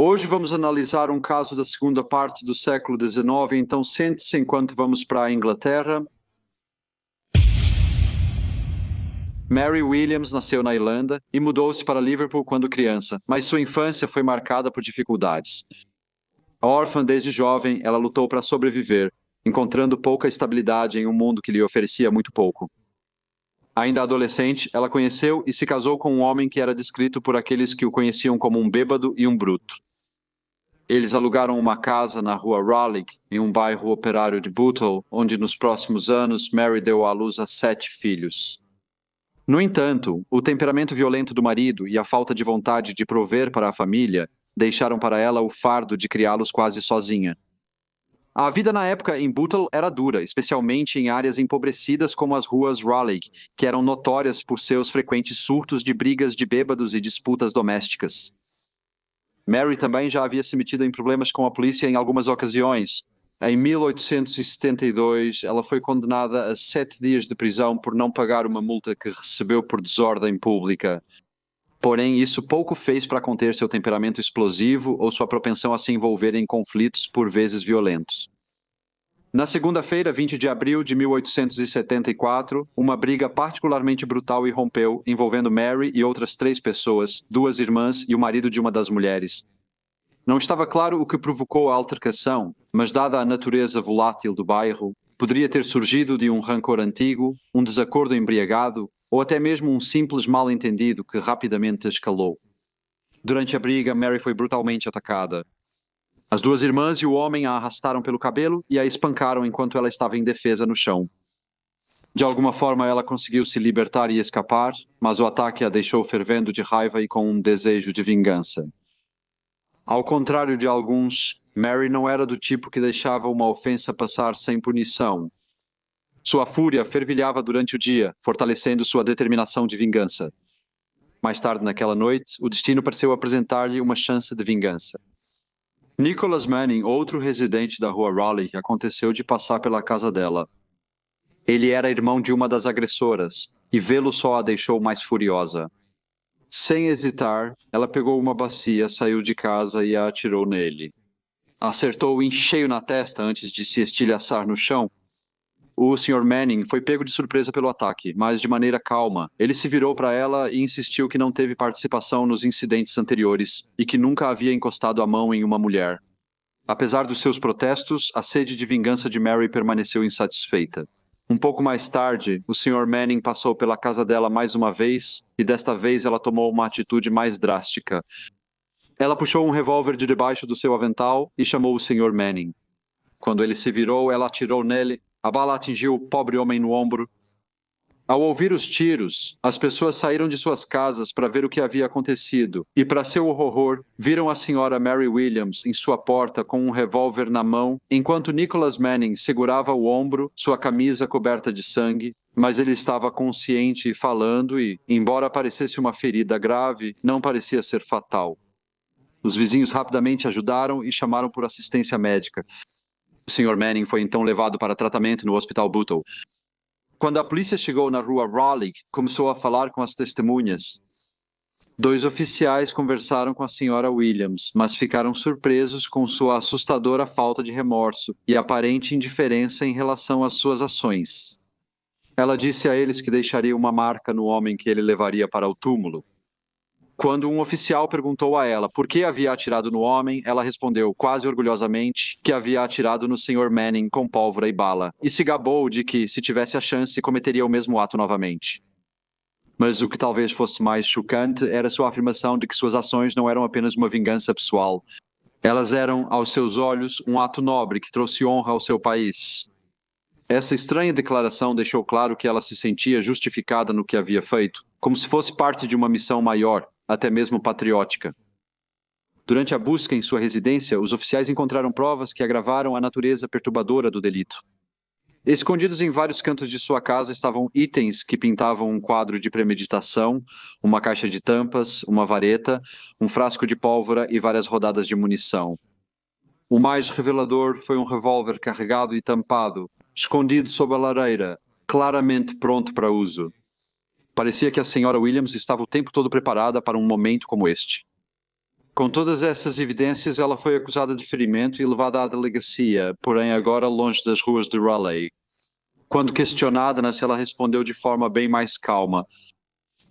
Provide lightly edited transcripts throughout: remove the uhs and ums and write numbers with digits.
Hoje vamos analisar um caso da segunda parte do século XIX, então sente-se enquanto vamos para a Inglaterra. Mary Williams nasceu na Irlanda e mudou-se para Liverpool quando criança, mas sua infância foi marcada por dificuldades. Órfã desde jovem, ela lutou para sobreviver, encontrando pouca estabilidade em um mundo que lhe oferecia muito pouco. Ainda adolescente, ela conheceu e se casou com um homem que era descrito por aqueles que o conheciam como um bêbado e um bruto. Eles alugaram uma casa na rua Raleigh, em um bairro operário de Bootle, onde nos próximos anos Mary deu à luz a 7 filhos. No entanto, o temperamento violento do marido e a falta de vontade de prover para a família deixaram para ela o fardo de criá-los quase sozinha. A vida na época em Bootle era dura, especialmente em áreas empobrecidas como as ruas Raleigh, que eram notórias por seus frequentes surtos de brigas de bêbados e disputas domésticas. Mary também já havia se metido em problemas com a polícia em algumas ocasiões. Em 1872, ela foi condenada a 7 dias de prisão por não pagar uma multa que recebeu por desordem pública. Porém, isso pouco fez para conter seu temperamento explosivo ou sua propensão a se envolver em conflitos por vezes violentos. Na segunda-feira, 20 de abril de 1874, uma briga particularmente brutal irrompeu, envolvendo Mary e outras 3 pessoas, 2 irmãs e o marido de uma das mulheres. Não estava claro o que provocou a altercação, mas dada a natureza volátil do bairro, poderia ter surgido de um rancor antigo, um desacordo embriagado ou até mesmo um simples mal-entendido que rapidamente escalou. Durante a briga, Mary foi brutalmente atacada. As 2 irmãs e o homem a arrastaram pelo cabelo e a espancaram enquanto ela estava indefesa no chão. De alguma forma, ela conseguiu se libertar e escapar, mas o ataque a deixou fervendo de raiva e com um desejo de vingança. Ao contrário de alguns, Mary não era do tipo que deixava uma ofensa passar sem punição. Sua fúria fervilhava durante o dia, fortalecendo sua determinação de vingança. Mais tarde naquela noite, o destino pareceu apresentar-lhe uma chance de vingança. Nicholas Manning, outro residente da rua Raleigh, aconteceu de passar pela casa dela. Ele era irmão de uma das agressoras, e vê-lo só a deixou mais furiosa. Sem hesitar, ela pegou uma bacia, saiu de casa e a atirou nele. Acertou-o em cheio na testa antes de se estilhaçar no chão. O Sr. Manning foi pego de surpresa pelo ataque, mas de maneira calma. Ele se virou para ela e insistiu que não teve participação nos incidentes anteriores e que nunca havia encostado a mão em uma mulher. Apesar dos seus protestos, a sede de vingança de Mary permaneceu insatisfeita. Um pouco mais tarde, o Sr. Manning passou pela casa dela mais uma vez e desta vez ela tomou uma atitude mais drástica. Ela puxou um revólver de debaixo do seu avental e chamou o Sr. Manning. Quando ele se virou, ela atirou nele. A bala atingiu o pobre homem no ombro. Ao ouvir os tiros, as pessoas saíram de suas casas para ver o que havia acontecido e, para seu horror, viram a senhora Mary Williams em sua porta com um revólver na mão, enquanto Nicholas Manning segurava o ombro, sua camisa coberta de sangue, mas ele estava consciente e falando e, embora parecesse uma ferida grave, não parecia ser fatal. Os vizinhos rapidamente ajudaram e chamaram por assistência médica. O Sr. Manning foi então levado para tratamento no Hospital Bootle. Quando a polícia chegou na rua Raleigh, começou a falar com as testemunhas. 2 oficiais conversaram com a senhora Williams, mas ficaram surpresos com sua assustadora falta de remorso e aparente indiferença em relação às suas ações. Ela disse a eles que deixaria uma marca no homem que ele levaria para o túmulo. Quando um oficial perguntou a ela por que havia atirado no homem, ela respondeu, quase orgulhosamente, que havia atirado no Sr. Manning com pólvora e bala, e se gabou de que, se tivesse a chance, cometeria o mesmo ato novamente. Mas o que talvez fosse mais chocante era sua afirmação de que suas ações não eram apenas uma vingança pessoal. Elas eram, aos seus olhos, um ato nobre que trouxe honra ao seu país. Essa estranha declaração deixou claro que ela se sentia justificada no que havia feito, como se fosse parte de uma missão maior, até mesmo patriótica. Durante a busca em sua residência, os oficiais encontraram provas que agravaram a natureza perturbadora do delito. Escondidos em vários cantos de sua casa estavam itens que pintavam um quadro de premeditação, uma caixa de tampas, uma vareta, um frasco de pólvora e várias rodadas de munição. O mais revelador foi um revólver carregado e tampado, escondido sob a lareira, claramente pronto para uso. Parecia que a senhora Williams estava o tempo todo preparada para um momento como este. Com todas essas evidências, ela foi acusada de ferimento e levada à delegacia, porém agora longe das ruas de Raleigh. Quando questionada, se ela respondeu de forma bem mais calma.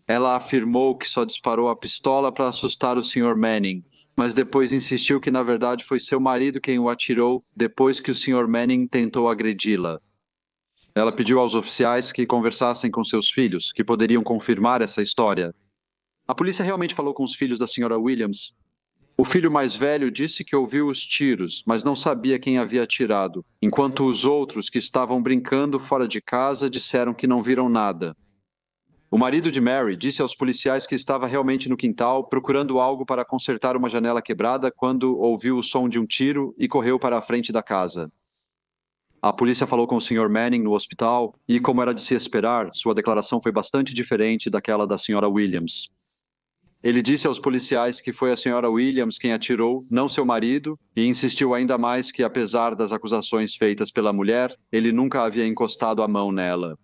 Ela afirmou que só disparou a pistola para assustar o Sr. Manning, mas depois insistiu que na verdade foi seu marido quem o atirou depois que o Sr. Manning tentou agredi-la. Ela pediu aos oficiais que conversassem com seus filhos, que poderiam confirmar essa história. A polícia realmente falou com os filhos da Sra. Williams. O filho mais velho disse que ouviu os tiros, mas não sabia quem havia atirado, enquanto os outros, que estavam brincando fora de casa, disseram que não viram nada. O marido de Mary disse aos policiais que estava realmente no quintal, procurando algo para consertar uma janela quebrada, quando ouviu o som de um tiro e correu para a frente da casa. A polícia falou com o Sr. Manning no hospital e, como era de se esperar, sua declaração foi bastante diferente daquela da Sra. Williams. Ele disse aos policiais que foi a Sra. Williams quem atirou, não seu marido, e insistiu ainda mais que, apesar das acusações feitas pela mulher, ele nunca havia encostado a mão nela.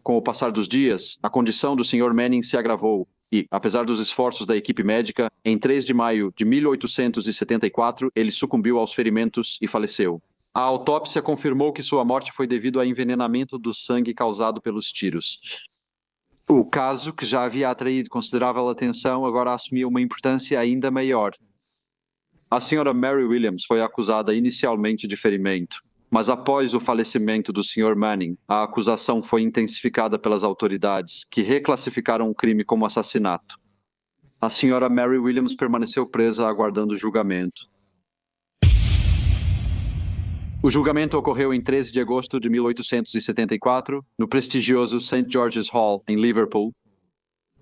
Com o passar dos dias, a condição do Sr. Manning se agravou e, apesar dos esforços da equipe médica, em 3 de maio de 1874, ele sucumbiu aos ferimentos e faleceu. A autópsia confirmou que sua morte foi devido a envenenamento do sangue causado pelos tiros. O caso, que já havia atraído considerável atenção, agora assumia uma importância ainda maior. A Sra. Mary Williams foi acusada inicialmente de ferimento, mas após o falecimento do Sr. Manning, a acusação foi intensificada pelas autoridades, que reclassificaram o crime como assassinato. A Sra. Mary Williams permaneceu presa aguardando o julgamento. O julgamento ocorreu em 13 de agosto de 1874, no prestigioso St. George's Hall, em Liverpool.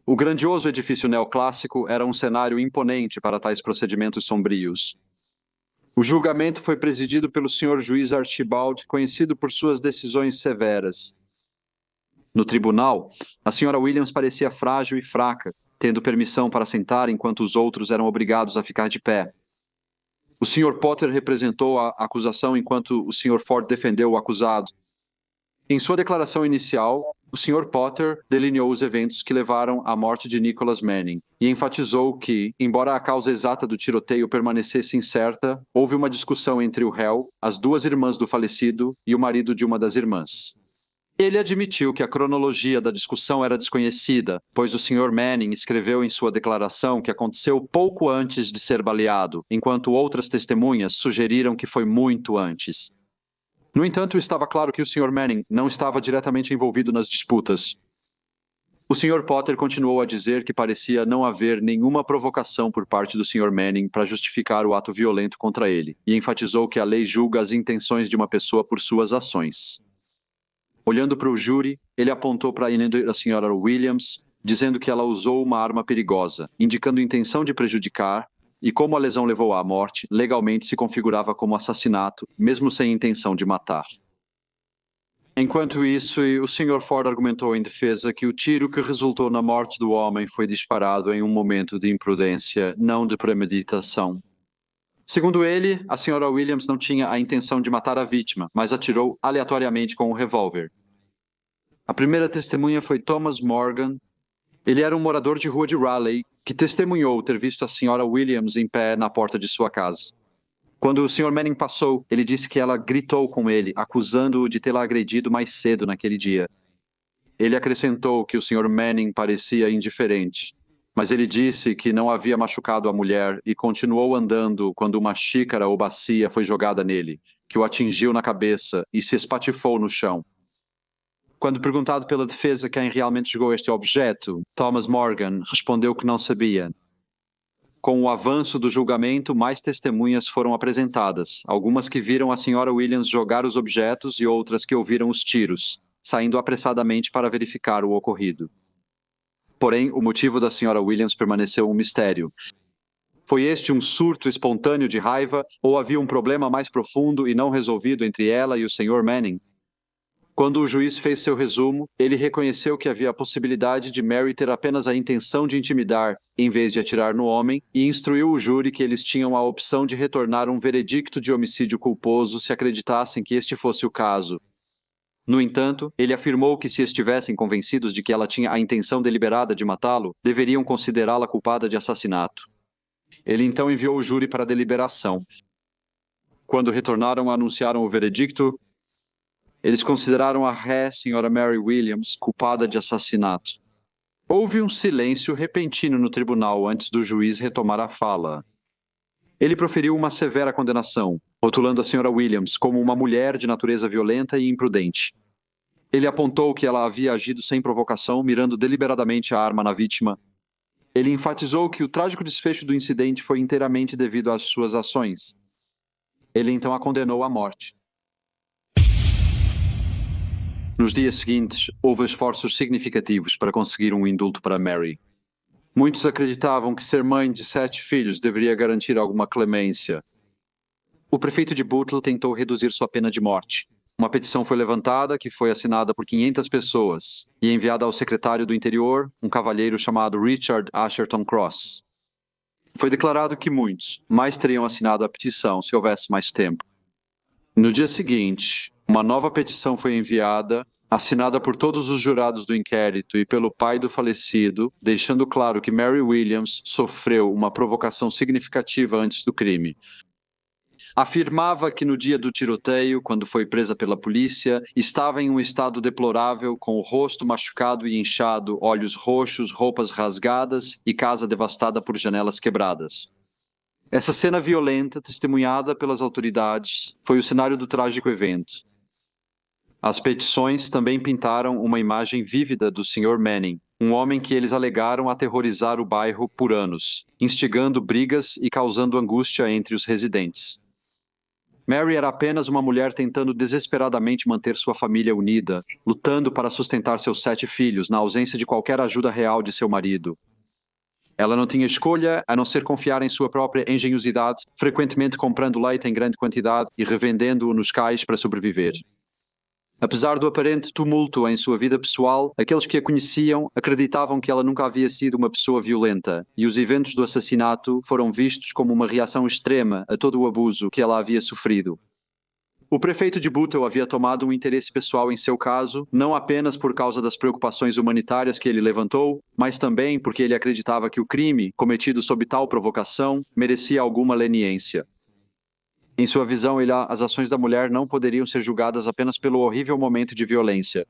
O grandioso edifício neoclássico era um cenário imponente para tais procedimentos sombrios. O julgamento foi presidido pelo Sr. Juiz Archibald, conhecido por suas decisões severas. No tribunal, a Sra. Williams parecia frágil e fraca, tendo permissão para sentar enquanto os outros eram obrigados a ficar de pé. O Sr. Potter representou a acusação enquanto o Sr. Ford defendeu o acusado. Em sua declaração inicial, o Sr. Potter delineou os eventos que levaram à morte de Nicholas Manning e enfatizou que, embora a causa exata do tiroteio permanecesse incerta, houve uma discussão entre o réu, as duas irmãs do falecido e o marido de uma das irmãs. Ele admitiu que a cronologia da discussão era desconhecida, pois o Sr. Manning escreveu em sua declaração que aconteceu pouco antes de ser baleado, enquanto outras testemunhas sugeriram que foi muito antes. No entanto, estava claro que o Sr. Manning não estava diretamente envolvido nas disputas. O Sr. Potter continuou a dizer que parecia não haver nenhuma provocação por parte do Sr. Manning para justificar o ato violento contra ele, e enfatizou que a lei julga as intenções de uma pessoa por suas ações. Olhando para o júri, ele apontou para a Sra. Williams, dizendo que ela usou uma arma perigosa, indicando intenção de prejudicar, e como a lesão levou à morte, legalmente se configurava como assassinato, mesmo sem intenção de matar. Enquanto isso, o Sr. Ford argumentou em defesa que o tiro que resultou na morte do homem foi disparado em um momento de imprudência, não de premeditação. Segundo ele, a Sra. Williams não tinha a intenção de matar a vítima, mas atirou aleatoriamente com um revólver. A primeira testemunha foi Thomas Morgan. Ele era um morador de rua de Raleigh que testemunhou ter visto a Sra. Williams em pé na porta de sua casa. Quando o Sr. Manning passou, ele disse que ela gritou com ele, acusando-o de tê-la agredido mais cedo naquele dia. Ele acrescentou que o Sr. Manning parecia indiferente, mas ele disse que não havia machucado a mulher e continuou andando quando uma xícara ou bacia foi jogada nele, que o atingiu na cabeça e se espatifou no chão. Quando perguntado pela defesa quem realmente jogou este objeto, Thomas Morgan respondeu que não sabia. Com o avanço do julgamento, mais testemunhas foram apresentadas, algumas que viram a Sra. Williams jogar os objetos e outras que ouviram os tiros, saindo apressadamente para verificar o ocorrido. Porém, o motivo da Sra. Williams permaneceu um mistério. Foi este um surto espontâneo de raiva ou havia um problema mais profundo e não resolvido entre ela e o Sr. Manning? Quando o juiz fez seu resumo, ele reconheceu que havia a possibilidade de Mary ter apenas a intenção de intimidar, em vez de atirar no homem, e instruiu o júri que eles tinham a opção de retornar um veredicto de homicídio culposo se acreditassem que este fosse o caso. No entanto, ele afirmou que se estivessem convencidos de que ela tinha a intenção deliberada de matá-lo, deveriam considerá-la culpada de assassinato. Ele então enviou o júri para a deliberação. Quando retornaram, anunciaram o veredicto. Eles consideraram a ré, Sra. Mary Williams, culpada de assassinato. Houve um silêncio repentino no tribunal antes do juiz retomar a fala. Ele proferiu uma severa condenação, rotulando a Sra. Williams como uma mulher de natureza violenta e imprudente. Ele apontou que ela havia agido sem provocação, mirando deliberadamente a arma na vítima. Ele enfatizou que o trágico desfecho do incidente foi inteiramente devido às suas ações. Ele então a condenou à morte. Nos dias seguintes, houve esforços significativos para conseguir um indulto para Mary. Muitos acreditavam que ser mãe de 7 filhos deveria garantir alguma clemência. O prefeito de Bootle tentou reduzir sua pena de morte. Uma petição foi levantada, que foi assinada por 500 pessoas, e enviada ao secretário do Interior, um cavalheiro chamado Richard Asherton Cross. Foi declarado que muitos mais teriam assinado a petição se houvesse mais tempo. No dia seguinte, uma nova petição foi enviada, assinada por todos os jurados do inquérito e pelo pai do falecido, deixando claro que Mary Williams sofreu uma provocação significativa antes do crime. Afirmava que no dia do tiroteio, quando foi presa pela polícia, estava em um estado deplorável, com o rosto machucado e inchado, olhos roxos, roupas rasgadas e casa devastada por janelas quebradas. Essa cena violenta, testemunhada pelas autoridades, foi o cenário do trágico evento. As petições também pintaram uma imagem vívida do Sr. Manning, um homem que eles alegaram aterrorizar o bairro por anos, instigando brigas e causando angústia entre os residentes. Mary era apenas uma mulher tentando desesperadamente manter sua família unida, lutando para sustentar seus 7 filhos na ausência de qualquer ajuda real de seu marido. Ela não tinha escolha a não ser confiar em sua própria engenhosidade, frequentemente comprando leite em grande quantidade e revendendo-o nos cais para sobreviver. Apesar do aparente tumulto em sua vida pessoal, aqueles que a conheciam acreditavam que ela nunca havia sido uma pessoa violenta, e os eventos do assassinato foram vistos como uma reação extrema a todo o abuso que ela havia sofrido. O prefeito de Bootle havia tomado um interesse pessoal em seu caso, não apenas por causa das preocupações humanitárias que ele levantou, mas também porque ele acreditava que o crime, cometido sob tal provocação, merecia alguma leniência. Em sua visão, as ações da mulher não poderiam ser julgadas apenas pelo horrível momento de violência.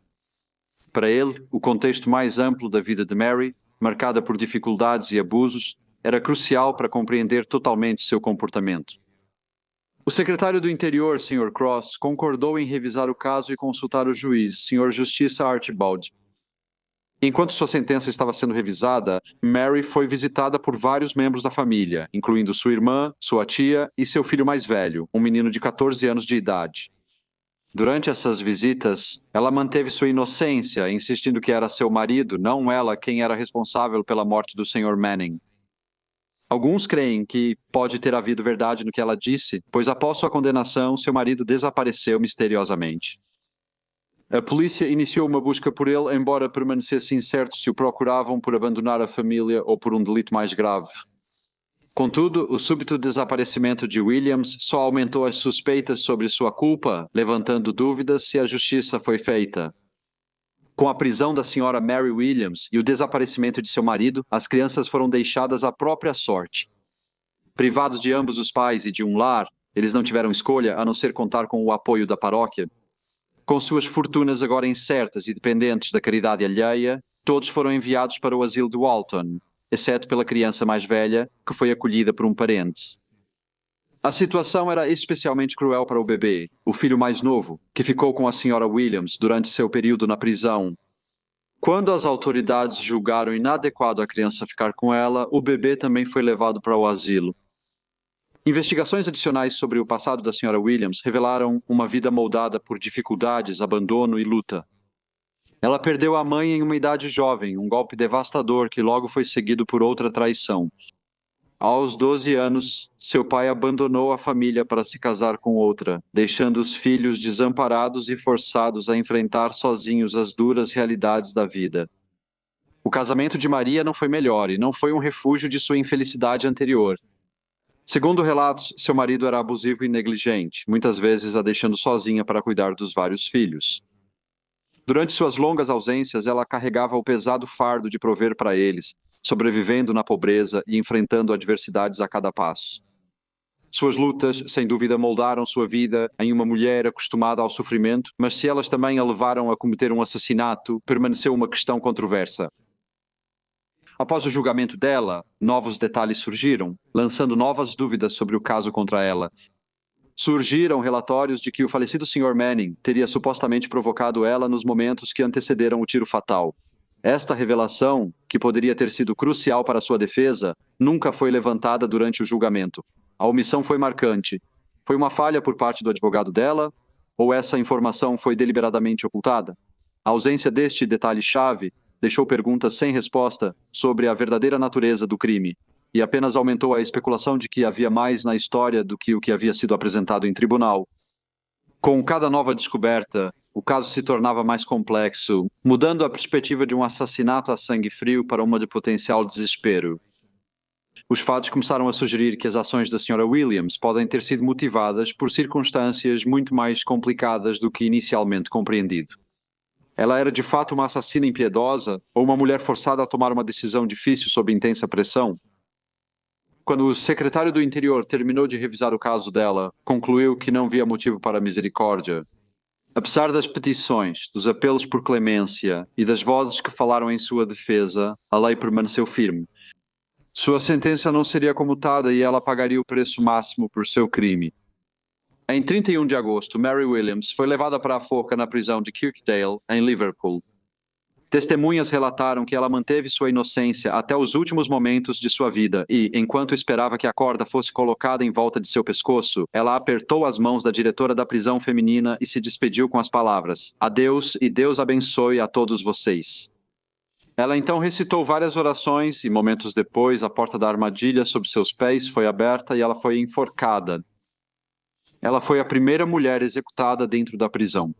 Para ele, o contexto mais amplo da vida de Mary, marcada por dificuldades e abusos, era crucial para compreender totalmente seu comportamento. O secretário do Interior, Sr. Cross, concordou em revisar o caso e consultar o juiz, Sr. Justiça Archibald. Enquanto sua sentença estava sendo revisada, Mary foi visitada por vários membros da família, incluindo sua irmã, sua tia e seu filho mais velho, um menino de 14 anos de idade. Durante essas visitas, ela manteve sua inocência, insistindo que era seu marido, não ela, quem era responsável pela morte do Sr. Manning. Alguns creem que pode ter havido verdade no que ela disse, pois após sua condenação, seu marido desapareceu misteriosamente. A polícia iniciou uma busca por ele, embora permanecesse incerto se o procuravam por abandonar a família ou por um delito mais grave. Contudo, o súbito desaparecimento de Williams só aumentou as suspeitas sobre sua culpa, levantando dúvidas se a justiça foi feita. Com a prisão da senhora Mary Williams e o desaparecimento de seu marido, as crianças foram deixadas à própria sorte. Privados de ambos os pais e de um lar, eles não tiveram escolha a não ser contar com o apoio da paróquia. Com suas fortunas agora incertas e dependentes da caridade alheia, todos foram enviados para o asilo de Walton, exceto pela criança mais velha, que foi acolhida por um parente. A situação era especialmente cruel para o bebê, o filho mais novo, que ficou com a senhora Williams durante seu período na prisão. Quando as autoridades julgaram inadequado a criança ficar com ela, o bebê também foi levado para o asilo. Investigações adicionais sobre o passado da Sra. Williams revelaram uma vida moldada por dificuldades, abandono e luta. Ela perdeu a mãe em uma idade jovem, um golpe devastador que logo foi seguido por outra traição. Aos 12 anos, seu pai abandonou a família para se casar com outra, deixando os filhos desamparados e forçados a enfrentar sozinhos as duras realidades da vida. O casamento de Maria não foi melhor e não foi um refúgio de sua infelicidade anterior. Segundo relatos, seu marido era abusivo e negligente, muitas vezes a deixando sozinha para cuidar dos vários filhos. Durante suas longas ausências, ela carregava o pesado fardo de prover para eles, sobrevivendo na pobreza e enfrentando adversidades a cada passo. Suas lutas, sem dúvida, moldaram sua vida em uma mulher acostumada ao sofrimento, mas se elas também a levaram a cometer um assassinato, permaneceu uma questão controversa. Após o julgamento dela, novos detalhes surgiram, lançando novas dúvidas sobre o caso contra ela. Surgiram relatórios de que o falecido Sr. Manning teria supostamente provocado ela nos momentos que antecederam o tiro fatal. Esta revelação, que poderia ter sido crucial para sua defesa, nunca foi levantada durante o julgamento. A omissão foi marcante. Foi uma falha por parte do advogado dela? Ou essa informação foi deliberadamente ocultada? A ausência deste detalhe-chave deixou perguntas sem resposta sobre a verdadeira natureza do crime e apenas aumentou a especulação de que havia mais na história do que o que havia sido apresentado em tribunal. Com cada nova descoberta, o caso se tornava mais complexo, mudando a perspectiva de um assassinato a sangue frio para uma de potencial desespero. Os fatos começaram a sugerir que as ações da Sra. Williams podem ter sido motivadas por circunstâncias muito mais complicadas do que inicialmente compreendido. Ela era de fato uma assassina impiedosa ou uma mulher forçada a tomar uma decisão difícil sob intensa pressão? Quando o secretário do Interior terminou de revisar o caso dela, concluiu que não via motivo para misericórdia. Apesar das petições, dos apelos por clemência e das vozes que falaram em sua defesa, a lei permaneceu firme. Sua sentença não seria comutada e ela pagaria o preço máximo por seu crime. Em 31 de agosto, Mary Williams foi levada para a forca na prisão de Kirkdale, em Liverpool. Testemunhas relataram que ela manteve sua inocência até os últimos momentos de sua vida e, enquanto esperava que a corda fosse colocada em volta de seu pescoço, ela apertou as mãos da diretora da prisão feminina e se despediu com as palavras: "Adeus e Deus abençoe a todos vocês." Ela então recitou várias orações e, momentos depois, a porta da armadilha sob seus pés foi aberta e ela foi enforcada. Ela foi a primeira mulher executada dentro da prisão.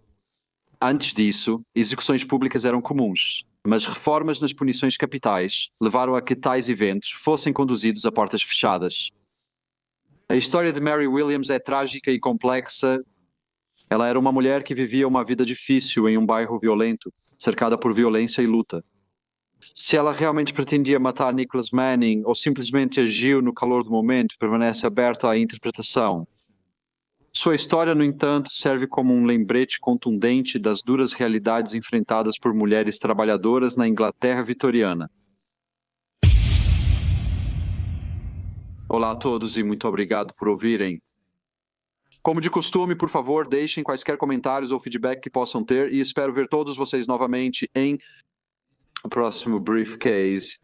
Antes disso, execuções públicas eram comuns, mas reformas nas punições capitais levaram a que tais eventos fossem conduzidos a portas fechadas. A história de Mary Williams é trágica e complexa. Ela era uma mulher que vivia uma vida difícil em um bairro violento, cercada por violência e luta. Se ela realmente pretendia matar Nicholas Manning ou simplesmente agiu no calor do momento, permanece aberto à interpretação. Sua história, no entanto, serve como um lembrete contundente das duras realidades enfrentadas por mulheres trabalhadoras na Inglaterra vitoriana. Olá a todos e muito obrigado por ouvirem. Como de costume, por favor, deixem quaisquer comentários ou feedback que possam ter e espero ver todos vocês novamente em o próximo Briefcase.